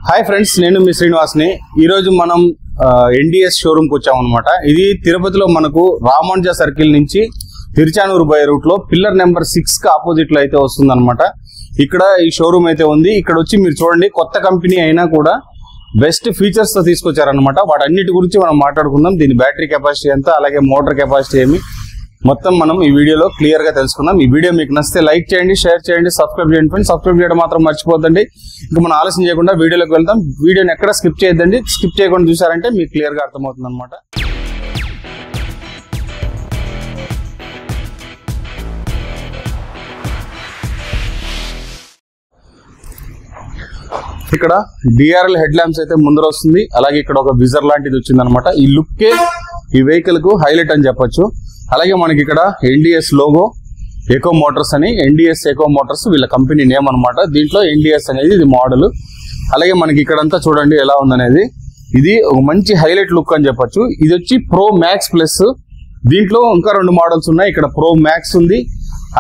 Hi friends, నేను మీ శ్రీనివాస్ని. ఈరోజు మనం ఎన్డిఎస్ షోరూమ్కి వచ్చామన్నమాట. ఇది తిరుపతిలో మనకు రామానుజ సర్కిల్ నుంచి తిరుచానూరు బై రూట్లో పిల్లర్ నెంబర్ 6కి ఆపోజిట్లో అయితే వస్తుందన్నమాట. ఇక్కడ ఈ షోరూమ్ అయితే ఉంది. ఇక్కడ వచ్చి మీరు చూడండి, కొత్త కంపెనీ అయినా కూడా బెస్ట్ ఫీచర్స్తో తీసుకొచ్చారనమాట. వాటన్నిటి గురించి మనం మాట్లాడుకుందాం. దీని బ్యాటరీ కెపాసిటీ ఎంత, అలాగే మోటార్ కెపాసిటీ ఏమి, మొత్తం మనం ఈ వీడియోలో క్లియర్ గా తెలుసుకుందాం. ఈ వీడియో మీకు నచ్చితే లైక్ చేయండి, షేర్ చేయండి, సబ్స్క్రైబ్ చేయండి ఫ్రెండ్స్. సబ్స్క్రైబ్ చేయడం మాత్రం మర్చిపోద్దండి. ఇంకా మనం ఆలస్యం చేయకుండా వీడియోలోకి వెళ్తాం. వీడియోని ఎక్కడ స్కిప్ చేయొద్దండి. స్కిప్ చేయకుండా చూసారంటే మీకు క్లియర్ గా అర్థమవుతుంది అనమాట. ఇక్కడ డిఆర్ఎల్ హెడ్ ల్యాంప్స్ అయితే ముందర వస్తుంది. అలాగే ఇక్కడ ఒక విజర్ లాంటిది వచ్చింది అనమాట. ఈ లుక్కే ఈ వెహికల్ కు హైలైట్ అని చెప్పొచ్చు. అలాగే మనకి ఇక్కడ ఎన్డిఎస్ లోగో, ఎకో మోటార్స్ అని, ఎన్డిఎస్ ఎకో మోటార్స్ వీళ్ళ కంపెనీ నేమ్ అనమాట. దీంట్లో ఎన్డిఎస్ అనేది ఇది మోడల్. అలాగే మనకి ఇక్కడంతా చూడండి ఎలా ఉందనేది. ఇది ఒక మంచి హైలైట్ లుక్ అని చెప్పొచ్చు. ఇది వచ్చి ప్రో మ్యాక్స్ ప్లస్. దీంట్లో ఇంకా 2 మోడల్స్ ఉన్నాయి. ఇక్కడ ప్రో మ్యాక్స్ ఉంది,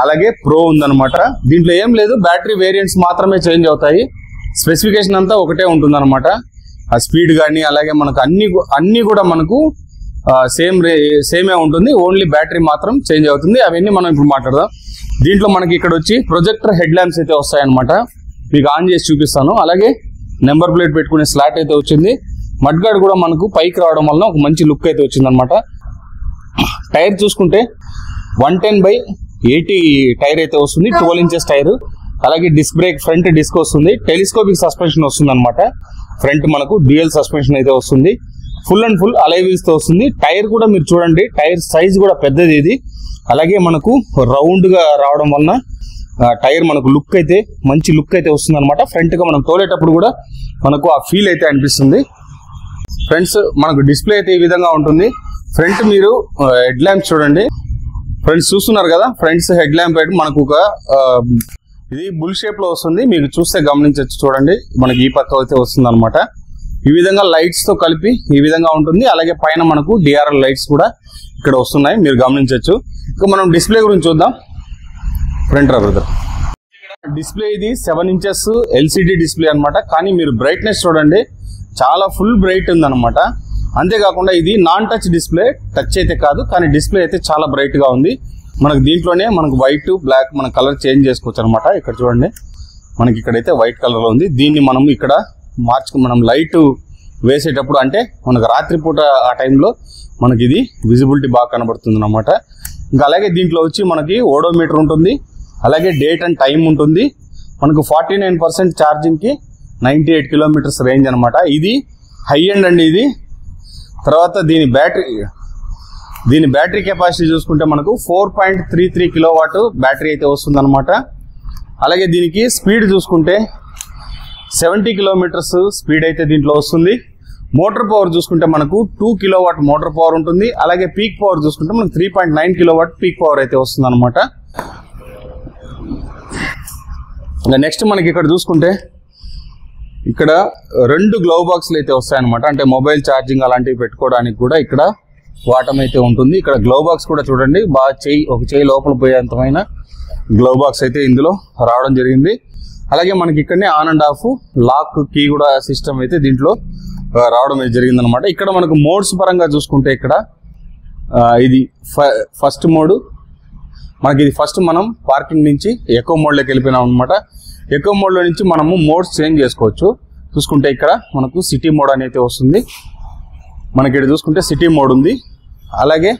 అలాగే ప్రో ఉందన్నమాట. దీంట్లో ఏం లేదు, బ్యాటరీ వేరియంట్స్ మాత్రమే చేంజ్ అవుతాయి. స్పెసిఫికేషన్ అంతా ఒకటే ఉంటుంది అనమాట. ఆ స్పీడ్ కానీ అలాగే మనకు అన్ని కూడా మనకు సేమే ఉంటుంది. ఓన్లీ బ్యాటరీ మాత్రం చేంజ్ అవుతుంది. అవన్నీ మనం ఇప్పుడు మాట్లాడదాం. దీంట్లో మనకి ఇక్కడ వచ్చి ప్రొజెక్టర్ హెడ్ ల్యాంప్స్ అయితే వస్తాయన్నమాట. మీకు ఆన్ చేసి చూపిస్తాను. అలాగే నెంబర్ ప్లేట్ పెట్టుకునే స్లాట్ అయితే వచ్చింది. మడ్గార్డ్ కూడా మనకు పైకి రావడం వలన ఒక మంచి లుక్ అయితే వచ్చింది అనమాట. టైర్ చూసుకుంటే 110/80 టైర్ అయితే వస్తుంది, 12 ఇంచెస్ టైర్. అలాగే డిస్క్ బ్రేక్, ఫ్రంట్ డిస్క్ వస్తుంది, టెలిస్కోపిక్ సస్పెన్షన్ వస్తుంది అనమాట. ఫ్రంట్ మనకు డ్యూయల్ సస్పెన్షన్ అయితే వస్తుంది. Full and full Alai wheels తో వస్తుంది. టైర్ కూడా మీరు చూడండి, టైర్ సైజ్ కూడా పెద్దది ఇది. అలాగే మనకు రౌండ్ గా రావడం వలన టైర్ మనకు లుక్ అయితే మంచి లుక్ అయితే వస్తుంది అనమాట. ఫ్రంట్ గా మనం తోలేటప్పుడు కూడా మనకు ఆ ఫీల్ అయితే అనిపిస్తుంది. ఫ్రెండ్స్, మనకు డిస్ప్లే అయితే ఈ విధంగా ఉంటుంది. ఫ్రంట్ మీరు హెడ్ ల్యాంప్ చూడండి ఫ్రెండ్స్, చూస్తున్నారు కదా. ఫ్రంట్స్ హెడ్ ల్యాంప్ అయితే మనకు ఒక ఇది బుల్ షేప్ లో వస్తుంది. మీకు చూస్తే గమనించవచ్చు, చూడండి మనకి ఈ పక్క అయితే వస్తుంది అనమాట. ఈ విధంగా లైట్స్ తో కలిపి ఈ విధంగా ఉంటుంది. అలాగే పైన మనకు డిఆర్ఎల్ లైట్స్ కూడా ఇక్కడ వస్తున్నాయి, మీరు గమనించవచ్చు. ఇంకా మనం డిస్ప్లే గురించి చూద్దాం. ఫ్రంట్ బ్రదర్, డిస్ప్లే ఇది 7 ఇంచెస్ ఎల్సిడి డిస్ప్లే అనమాట. కానీ మీరు బ్రైట్నెస్ చూడండి, చాలా ఫుల్ బ్రైట్ ఉంది అనమాట. అంతేకాకుండా ఇది నాన్ టచ్ డిస్ప్లే, టచ్ అయితే కాదు, కానీ డిస్ప్లే అయితే చాలా బ్రైట్ గా ఉంది. మనకు దీంట్లోనే మనకు వైట్, బ్లాక్ మన కలర్ చేంజ్ చేసుకోవచ్చు అనమాట. ఇక్కడ చూడండి, మనకి ఇక్కడైతే వైట్ కలర్ లో ఉంది. దీన్ని మనం ఇక్కడ మనం లైట్ వేసేటప్పుడు, అంటే మనకు రాత్రిపూట ఆ టైంలో మనకి ఇది విజిబిలిటీ బాగా కనబడుతుంది అనమాట. ఇంకా అలాగే దీంట్లో వచ్చి మనకి ఓడోమీటర్ ఉంటుంది, అలాగే డేట్ అండ్ టైం ఉంటుంది. మనకు 49% ఛార్జింగ్కి 98 కిలోమీటర్స్ రేంజ్ అనమాట. ఇది హై ఎండ్ అండి ఇది. తర్వాత దీని బ్యాటరీ కెపాసిటీ చూసుకుంటే మనకు 4.33 కిలోవాట్ బ్యాటరీ అయితే వస్తుంది అనమాట. అలాగే దీనికి స్పీడ్ చూసుకుంటే 70 కిలోమీటర్స్ స్పీడ్ అయితే దీంట్లో వస్తుంది. మోటార్ పవర్ చూసుకుంటే మనకు 2 కిలోవాట్ మోటార్ పవర్ ఉంటుంది. అలాగే పీక్ పవర్ చూసుకుంటే మనకు 3.9 కిలోవాట్ పీక్ పవర్ అయితే వస్తుంది అనమాట. నెక్స్ట్ మనకి ఇక్కడ చూసుకుంటే ఇక్కడ 2 గ్లవ్ బాక్స్లు అయితే వస్తాయన్నమాట. అంటే మొబైల్ ఛార్జింగ్ అలాంటివి పెట్టుకోవడానికి కూడా ఇక్కడ వాటం అయితే ఉంటుంది. ఇక్కడ గ్లవ్ బాక్స్ కూడా చూడండి, బాగా ఒక చేయి లోపల పోయేంతమైన గ్లవ్ బాక్స్ అయితే ఇందులో రావడం జరిగింది. అలాగే మనకి ఇక్కడనే on and off lock key కూడా సిస్టమ్ అయితే దీంట్లో రావడం జరిగింది అనమాట. ఇక్కడ మనకు మోడ్స్ పరంగా చూసుకుంటే ఇక్కడ ఇది ఫస్ట్ మోడ్. మనకి ఇది ఫస్ట్ మనం పార్కింగ్ నుంచి ఎకో మోడ్లోకి వెళ్ళిపోయినాం అనమాట. ఎకో మోడ్లో నుంచి మనము మోడ్స్ చేంజ్ చేసుకోవచ్చు. చూసుకుంటే ఇక్కడ మనకు సిటీ మోడ్ అనేది వస్తుంది. మనకి ఇక్కడ చూసుకుంటే సిటీ మోడ్ ఉంది, అలాగే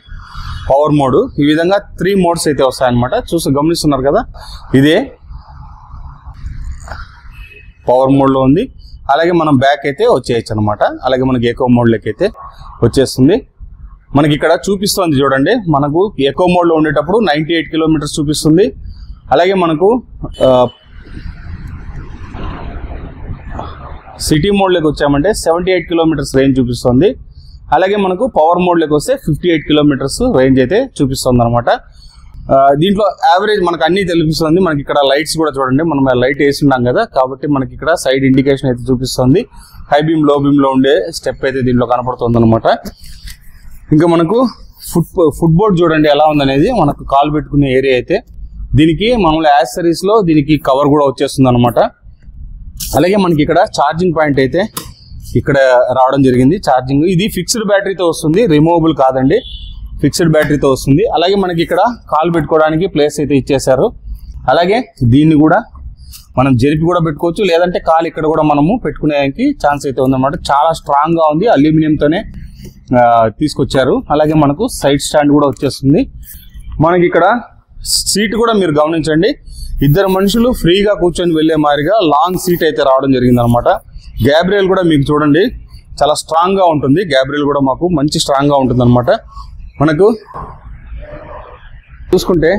పవర్ మోడ్. ఈ విధంగా 3 మోడ్స్ అయితే వస్తాయన్నమాట. గమనిస్తున్నారు కదా, ఇదే పవర్ మోడ్లో ఉంది. అలాగే మనం బ్యాక్ అయితే వచ్చేయచ్చు అనమాట. అలాగే మనకి ఎకో మోడ్లోకి అయితే వచ్చేస్తుంది. మనకి ఇక్కడ చూపిస్తుంది చూడండి, మనకు ఎకో మోడ్లో ఉండేటప్పుడు 98 కిలోమీటర్స్ చూపిస్తుంది. అలాగే మనకు సిటీ మోడ్లోకి వచ్చామంటే 78 కిలోమీటర్స్ రేంజ్ చూపిస్తుంది. అలాగే మనకు పవర్ మోడ్లోకి వస్తే 58 కిలోమీటర్స్ రేంజ్ అయితే చూపిస్తుంది అనమాట. దీంట్లో యావరేజ్ మనకు అన్ని తెలిపిస్తుంది. మనకి ఇక్కడ లైట్స్ కూడా చూడండి, మనం లైట్ వేసి ఉన్నాం కదా, కాబట్టి మనకి ఇక్కడ సైడ్ ఇండికేషన్ అయితే చూపిస్తుంది. హై బీమ్, లో బీమ్ లో ఉండే స్టెప్ అయితే దీంట్లో కనపడుతుంది అనమాట. ఇంకా మనకు ఫుట్ బోర్డ్ చూడండి ఎలా ఉందనేది. మనకు కాల్ పెట్టుకునే ఏరియా అయితే దీనికి మామూలు యాక్సెసరీస్ లో దీనికి కవర్ కూడా వచ్చేస్తుంది అనమాట. అలాగే మనకి ఇక్కడ ఛార్జింగ్ పాయింట్ అయితే ఇక్కడ రావడం జరిగింది. ఛార్జింగ్ ఇది ఫిక్స్డ్ బ్యాటరీతో వస్తుంది, రిమూవబుల్ కాదండి, ఫిక్స్డ్ బ్యాటరీతో వస్తుంది. అలాగే మనకి ఇక్కడ కాల్ పెట్టుకోవడానికి ప్లేస్ అయితే ఇచ్చేసారు. అలాగే దీన్ని కూడా మనం జరిపి కూడా పెట్టుకోవచ్చు, లేదంటే కాల్ ఇక్కడ కూడా మనము పెట్టుకునేదానికి ఛాన్స్ అయితే ఉందన్నమాట. చాలా స్ట్రాంగ్ గా ఉంది, అల్యూమినియంతోనే తీసుకొచ్చారు. అలాగే మనకు సైడ్ స్టాండ్ కూడా వచ్చేస్తుంది. మనకి ఇక్కడ సీట్ కూడా మీరు గమనించండి, ఇద్దరు మనుషులు ఫ్రీగా కూర్చొని వెళ్లే మాదిరిగా లాంగ్ సీట్ అయితే రావడం జరిగింది అనమాట. గ్యాబ్రియల్ కూడా మీకు చూడండి చాలా స్ట్రాంగ్ గా ఉంటుంది. గ్యాబ్రియల్ కూడా మాకు మంచి స్ట్రాంగ్ గా ఉంటుంది అనమాట. మనకు చూసుకుంటే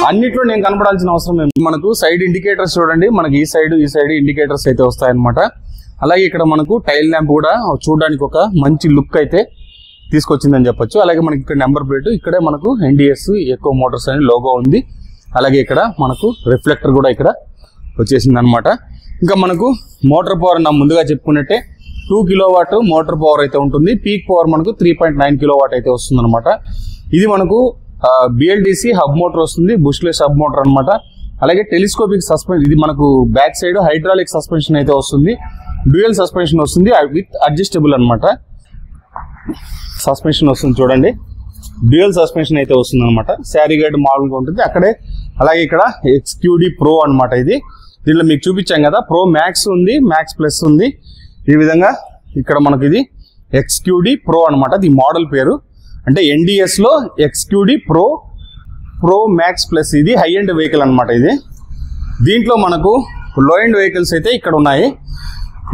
అన్నిట్లో నేను కనపడాల్సిన అవసరం లేదు. మనకు సైడ్ ఇండికేటర్స్ చూడండి, మనకి ఈ సైడ్ ఇండికేటర్స్ అయితే వస్తాయన్నమాట. అలాగే ఇక్కడ మనకు టైల్ ల్యాంప్ కూడా చూడడానికి ఒక మంచి లుక్ అయితే తీసుకొచ్చిందని చెప్పొచ్చు. అలాగే మనకి ఇక్కడ నెంబర్ ప్లేట్, ఇక్కడే మనకు NDS ఎకో మోటార్స్ అనే లోగో ఉంది. అలాగే ఇక్కడ మనకు రిఫ్లెక్టర్ కూడా ఇక్కడ వచ్చేసింది అనమాట. ఇంకా మనకు మోటార్ పవర్ నా ముందుగా చెప్పుకున్నట్టే 2 కిలోవాట్ మోటార్ పవర్ అయితే ఉంటుంది. పీక్ పవర్ మనకు 3.9 కిలోవాట్ అయితే వస్తుంది అనమాట. ఇది మనకు BLDC హబ్ మోటార్ వస్తుంది, బుష్లెస్ హబ్ మోటార్ అనమాట. అలాగే టెలిస్కోపిక్ సస్పెన్షన్, ఇది మనకు బ్యాక్ సైడ్ హైడ్రాలిక్ సస్పెన్షన్ అయితే వస్తుంది, డ్యూయల్ సస్పెన్షన్ వస్తుంది విత్ అడ్జస్టబుల్ అనమాట. సస్పెన్షన్ వస్తుంది చూడండి, డ్యూయల్ సస్పెన్షన్ అయితే వస్తుంది అనమాట. శారీ గైడ్ మామూలుగా ఉంటుంది అక్కడే. అలాగే ఇక్కడ XQD Pro అనమాట. ఇది దీంట్లో మీకు చూపించాం కదా, Pro Max ఉంది, Max Plus ఉంది. ఈ విధంగా ఇక్కడ మనకి ఇది XQD Pro అనమాట, ఇది మోడల్ పేరు. అంటే NDS లో XQD Pro Max Plus, ఇది హై ఎండ్ వెహికల్ అనమాట. ఇది దీంట్లో మనకు లో ఎండ్ వెహికల్స్ అయితే ఇక్కడ ఉన్నాయి.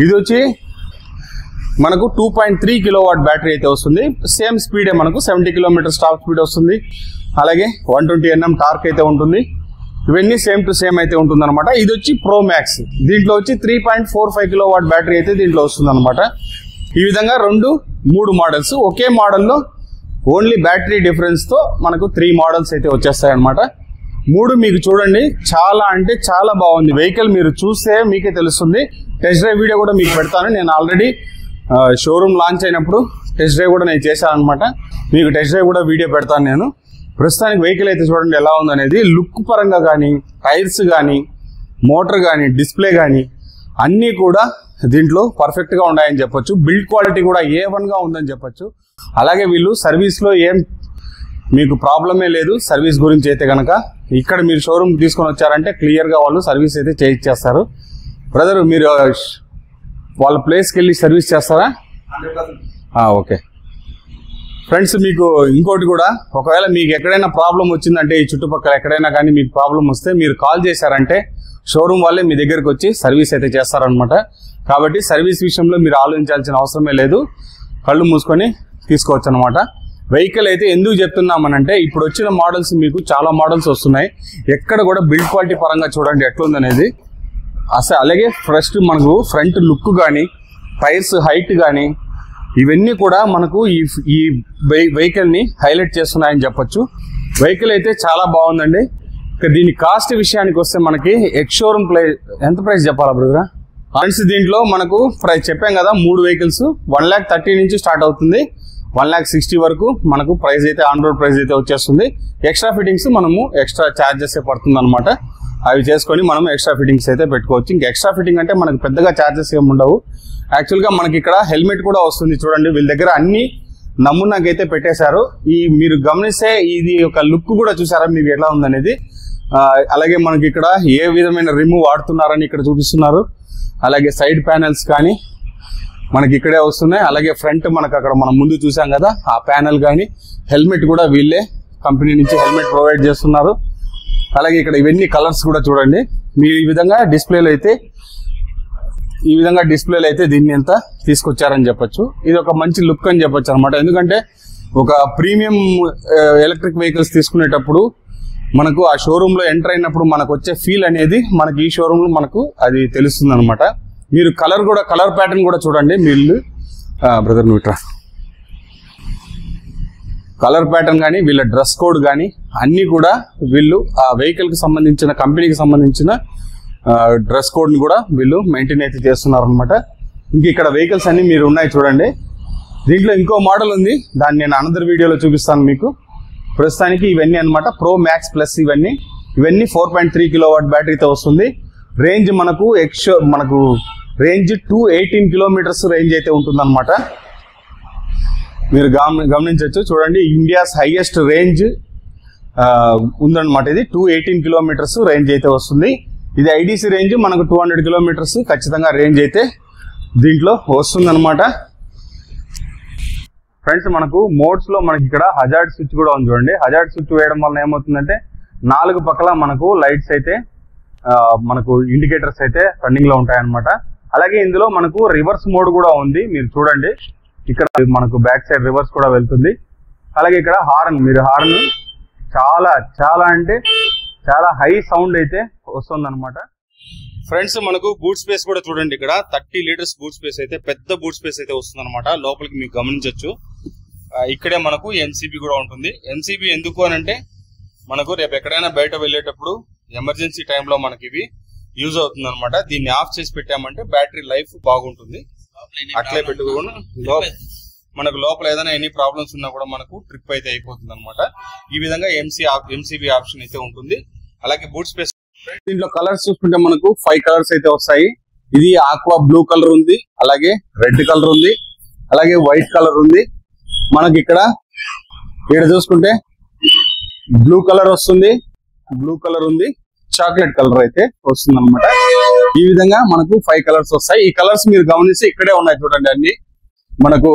ఇది వచ్చి మనకు 2.3 కిలోవాట్ బ్యాటరీ అయితే వస్తుంది. సేమ్ స్పీడే మనకు 70 కిలోమీటర్స్ టాప్ స్పీడ్ వస్తుంది. అలాగే 120 Nm టార్క్ అయితే ఉంటుంది. ఇవన్నీ సేమ్ టు సేమ్ అయితే ఉంటుంది అనమాట. ఇది వచ్చి Pro Max, దీంట్లో వచ్చి 3.45 కిలోవాట్ బ్యాటరీ అయితే దీంట్లో వస్తుంది అనమాట. ఈ విధంగా 3 మోడల్స్ ఒకే మోడల్లో, ఓన్లీ బ్యాటరీ డిఫరెన్స్ తో మనకు 3 మోడల్స్ అయితే వచ్చేస్తాయి అనమాట. 3 మీకు చూడండి చాలా అంటే చాలా బాగుంది వెహికల్. మీరు చూస్తే మీకే తెలుస్తుంది. టెస్ట్ డ్రైవ్ వీడియో కూడా మీకు పెడతాను. నేను ఆల్రెడీ షోరూమ్ లాంచ్ అయినప్పుడు టెస్ట్ డ్రైవ్ కూడా నేను చేశాను అనమాట. మీకు టెస్ట్ డ్రైవ్ కూడా వీడియో పెడతాను నేను. ప్రస్తుతానికి వెహికల్ అయితే చూడండి ఎలా ఉందనేది. లుక్ పరంగా కానీ, టైర్స్ కానీ, మోటార్ కానీ, డిస్ప్లే కానీ అన్నీ కూడా దీంట్లో పర్ఫెక్ట్ గా ఉన్నాయని చెప్పొచ్చు. బిల్డ్ క్వాలిటీ కూడా A1 గా ఉందని చెప్పొచ్చు. అలాగే వీళ్ళు సర్వీస్ లో ఏం మీకు ప్రాబ్లమే లేదు. సర్వీస్ గురించి అయితే కనుక ఇక్కడ మీరు షోరూమ్ తీసుకొని వచ్చారంటే క్లియర్ గా వాళ్ళు సర్వీస్ అయితే చేయిచ్చేస్తారు. బ్రదర్ మీరు వాళ్ళ ప్లేస్కి వెళ్ళి సర్వీస్ చేస్తారా? 100%. ఓకే ఫ్రెండ్స్, మీకు ఇంకోటి కూడా, ఒకవేళ మీకు ఎక్కడైనా ప్రాబ్లం వచ్చిందంటే ఈ చుట్టుపక్కల ఎక్కడైనా కానీ మీకు ప్రాబ్లం వస్తే మీరు కాల్ చేశారంటే షోరూమ్ వాళ్ళే మీ దగ్గరకు వచ్చి సర్వీస్ అయితే చేస్తారనమాట. కాబట్టి సర్వీస్ విషయంలో మీరు ఆలోచించాల్సిన అవసరమే లేదు, కళ్ళు మూసుకొని తీసుకోవచ్చు అనమాట. వెహికల్ అయితే ఎందుకు చెప్తున్నామనంటే ఇప్పుడు వచ్చిన మోడల్స్ మీకు చాలా మోడల్స్ వస్తున్నాయి. ఎక్కడ కూడా బిల్డ్ క్వాలిటీ పరంగా చూడండి ఎట్లుందనేది. అసలు అలాగే ఫస్ట్ మనకు ఫ్రంట్ లుక్ కానీ, టైర్స్ హైట్ కానీ ఇవన్నీ కూడా మనకు ఈ వెహికల్ ని హైలైట్ చేస్తున్నాయని చెప్పొచ్చు. వెహికల్ అయితే చాలా బాగుందండి. దీని కాస్ట్ విషయానికి వస్తే మనకి ఎక్స్ షోరూమ్ ఎంత ప్రైస్ చెప్పాలా బ్రదర్? ఫ్రెండ్స్ దీంట్లో మనకు ప్రైస్ చెప్పాం కదా, 3 వెహికల్స్ 1,30,000 నుంచి స్టార్ట్ అవుతుంది, 1,60,000 వరకు మనకు ప్రైస్ అయితే ఆన్ రోడ్ ప్రైస్ అయితే వచ్చేస్తుంది. ఎక్స్ట్రా ఫిట్టింగ్స్ మనము ఎక్స్ట్రా ఛార్జెస్ పడుతుంది అనమాట. అవి చేసుకొని మనం ఎక్స్ట్రా ఫిట్టింగ్స్ అయితే పెట్టుకోవచ్చు. ఇంకా ఎక్స్ట్రా ఫిట్టింగ్ అంటే మనకు పెద్దగా ఛార్జెస్ ఏమి ఉండవు. యాక్చువల్గా మనకి ఇక్కడ హెల్మెట్ కూడా వస్తుంది చూడండి. వీళ్ళ దగ్గర అన్ని నమూనాకైతే పెట్టేశారు. మీరు గమనిస్తే ఇది ఒక లుక్ కూడా చూసారా మీకు ఎలా ఉందనేది. అలాగే మనకి ఇక్కడ ఏ విధమైన రిమూవ్ వాడుతున్నారని ఇక్కడ చూపిస్తున్నారు. అలాగే సైడ్ ప్యానెల్స్ కానీ మనకి ఇక్కడే వస్తున్నాయి. అలాగే ఫ్రంట్ మనకు అక్కడ మనం ముందు చూసాం కదా ఆ ప్యానెల్ కానీ, హెల్మెట్ కూడా వీళ్ళే కంపెనీ నుంచి హెల్మెట్ ప్రొవైడ్ చేస్తున్నారు. అలాగే ఇక్కడ ఇవన్నీ కలర్స్ కూడా చూడండి. మీరు ఈ విధంగా డిస్ప్లేలో అయితే దీన్ని ఎంత తీసుకొచ్చారని చెప్పొచ్చు. ఇది ఒక మంచి లుక్ అని చెప్పొచ్చు అనమాట. ఎందుకంటే ఒక ప్రీమియం ఎలక్ట్రిక్ వెహికల్స్ తీసుకునేటప్పుడు మనకు ఆ షోరూమ్ లో ఎంటర్ అయినప్పుడు మనకు వచ్చే ఫీల్ అనేది మనకి ఈ షోరూమ్ లో మనకు అది తెలుస్తుంది అనమాట. మీరు కలర్ ప్యాటర్న్ కూడా చూడండి. వీళ్ళు బ్రదర్ నువ్వు కలర్ ప్యాటర్న్ కానీ, వీళ్ళ డ్రెస్ కోడ్ కానీ అన్ని కూడా వీళ్ళు ఆ వెహికల్ కి సంబంధించిన, కంపెనీకి సంబంధించిన డ్రెస్ కోడ్ ని కూడా వీళ్ళు మెయింటైన్ అయితే చేస్తున్నారు అనమాట. ఇంక ఇక్కడ వెహికల్స్ అన్ని మీరు ఉన్నాయి చూడండి. దీంట్లో ఇంకో మోడల్ ఉంది, దాన్ని నేను అనదర్ వీడియోలో చూపిస్తాను మీకు. ప్రస్తుతానికి ఇవన్నీ అనమాట Pro Max Plus. ఇవన్నీ 4.3 కిలోవాట్ బ్యాటరీతో వస్తుంది. రేంజ్ మనకు రేంజ్ 218 కిలోమీటర్స్ రేంజ్ అయితే ఉంటుందన్నమాట. మీరు గమనించవచ్చు. చూడండి, ఇండియాస్ హైయెస్ట్ రేంజ్ ఉందన్నమాట. ఇది 218 కిలోమీటర్స్ రేంజ్ అయితే వస్తుంది. ఇది ఐడిసి రేంజ్ మనకు 200 కిలోమీటర్స్ ఖచ్చితంగా రేంజ్ అయితే దీంట్లో వస్తుందన్నమాట. ఫ్రెండ్స్, మనకు మోడ్స్ లో మనకి ఇక్కడ హజార్డ్ స్విచ్ కూడా ఉంది. చూడండి, హజార్డ్ స్విచ్ వేయడం వల్ల ఏమవుతుందంటే 4 పక్కల మనకు లైట్స్ అయితే మనకు ఇండికేటర్స్ అయితే రన్నింగ్ లో ఉంటాయన్నమాట. అలాగే ఇందులో మనకు రివర్స్ మోడ్ కూడా ఉంది. మీరు చూడండి, ఇక్కడ మనకు బ్యాక్ సైడ్ రివర్స్ కూడా వెళ్తుంది. అలాగే ఇక్కడ హార్న్, మీరు హార్న్ చాలా అంటే చాలా హై సౌండ్ అయితే వస్తుంది అనమాట. ఫ్రెండ్స్, మనకు బూట్ స్పేస్ కూడా చూడండి. ఇక్కడ 30 లీటర్స్ బూట్ స్పేస్ అయితే, పెద్ద బూట్ స్పేస్ అయితే వస్తుంది అనమాట. లోపలికి మీకు గమనించవచ్చు. ఇక్కడే మనకు ఎంసీబీ కూడా ఉంటుంది. ఎంసీబీ ఎందుకు అని అంటే మనకు రేపు ఎక్కడైనా బయట వెళ్ళేటప్పుడు ఎమర్జెన్సీ టైంలో మనకి ఇవి యూజ్ అవుతుంది అనమాట. దీన్ని ఆఫ్ చేసి పెట్టామంటే బ్యాటరీ లైఫ్ బాగుంటుంది. అట్లే పెట్టుకోకుండా మనకు లోపల ఏదైనా ఎనీ ప్రాబ్లమ్స్ ఉన్నా కూడా మనకు ట్రిప్ అయితే అయిపోతుంది అనమాట. ఈ విధంగా ఎంసీబీ ఆప్షన్ అయితే ఉంటుంది. అలాగే బూట్ స్పేస్, దీంట్లో కలర్స్ చూసుకుంటే మనకు 5 కలర్స్ అయితే వస్తాయి. ఇది ఆక్వా బ్లూ కలర్ ఉంది, అలాగే రెడ్ కలర్ ఉంది, అలాగే వైట్ కలర్ ఉంది. మనకి ఇక్కడ చూసుకుంటే బ్లూ కలర్ వస్తుంది, బ్లూ కలర్ ఉంది, చాక్లెట్ కలర్ అయితే వస్తుంది అనమాట. ఈ విధంగా మనకు 5 కలర్స్ వస్తాయి. ఈ కలర్స్ మీరు గమనిస్తే ఇక్కడే ఉన్నాయి చూడండి. అన్ని మనకు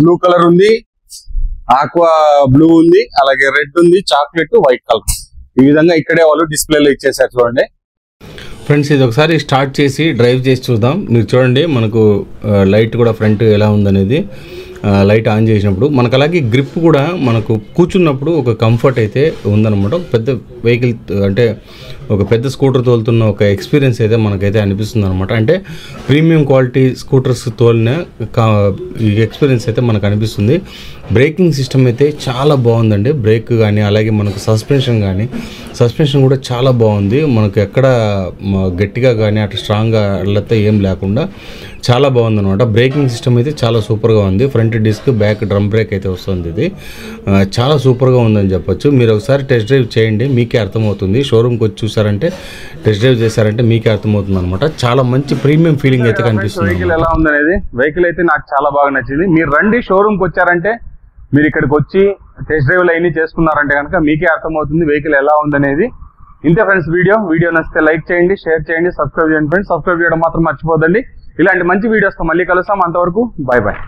బ్లూ కలర్ ఉంది, ఆక్వా బ్లూ ఉంది, అలాగే రెడ్ ఉంది, చాక్లెట్, వైట్ కలర్. ఈ విధంగా ఇక్కడే వాళ్ళు డిస్ప్లేలో ఇచ్చేసారు చూడండి. ఫ్రెండ్స్, ఇది ఒకసారి స్టార్ట్ చేసి డ్రైవ్ చేసి చూద్దాం. మీరు చూడండి, మనకు లైట్ కూడా ఫ్రంట్ ఎలా ఉందనేది లైట్ ఆన్ చేసినప్పుడు మనకు. అలాగే గ్రిప్ కూడా మనకు కూర్చున్నప్పుడు ఒక కంఫర్ట్ అయితే ఉందన్నమాట. ఒక పెద్ద వెహికల్ అంటే ఒక పెద్ద స్కూటర్ తోలుతున్న ఒక ఎక్స్పీరియన్స్ అయితే మనకైతే అనిపిస్తుంది అనమాట. అంటే ప్రీమియం క్వాలిటీ స్కూటర్స్ తోలిన ఈ ఎక్స్పీరియన్స్ అయితే మనకు అనిపిస్తుంది. బ్రేకింగ్ సిస్టమ్ అయితే చాలా బాగుందండి. బ్రేక్ కానీ అలాగే మనకు సస్పెన్షన్ కూడా చాలా బాగుంది. మనకు ఎక్కడ గట్టిగా కానీ అటు స్ట్రాంగ్గా అట్లయితే ఏం లేకుండా చాలా బాగుందన్నమాట. బ్రేకింగ్ సిస్టమ్ అయితే చాలా సూపర్గా ఉంది. Front disc, back drum brake అయితే వస్తుంది. ఇది చాలా సూపర్గా ఉందని చెప్పొచ్చు. మీరు ఒకసారి టెస్ట్ డ్రైవ్ చేయండి, మీకే అర్థమవుతుంది. షోరూమ్కి వచ్చి చూసారంటే, టెస్ట్ డ్రైవ్ చేశారంటే మీకే అర్థమవుతుంది అనమాట. చాలా మంచి ప్రీమియం ఫీలింగ్ అయితే కనిపిస్తుంది. వెహికల్ ఎలా ఉందనేది, వెహికల్ అయితే నాకు చాలా బాగా నచ్చింది. మీరు రండి, షోరూమ్కి వచ్చారంటే, మీరు ఇక్కడికి వచ్చి టెస్ట్ డ్రైవ్లు అవన్నీ చేసుకున్నారంటే కనుక మీకే అర్థమవుతుంది వెహికల్ ఎలా ఉందనేది. ఇంతే ఫ్రెండ్స్, వీడియో నచ్చితే లైక్ చేయండి, షేర్ చేయండి, సబ్స్క్రైబ్ చేయండి ఫ్రెండ్స్. సబ్స్క్రైబ్ చేయడం మాత్రం మర్చిపోదండి. ఇలాంటి మంచి వీడియోస్తో మళ్ళీ కలుస్తాం. అంతవరకు బాయ్ బాయ్.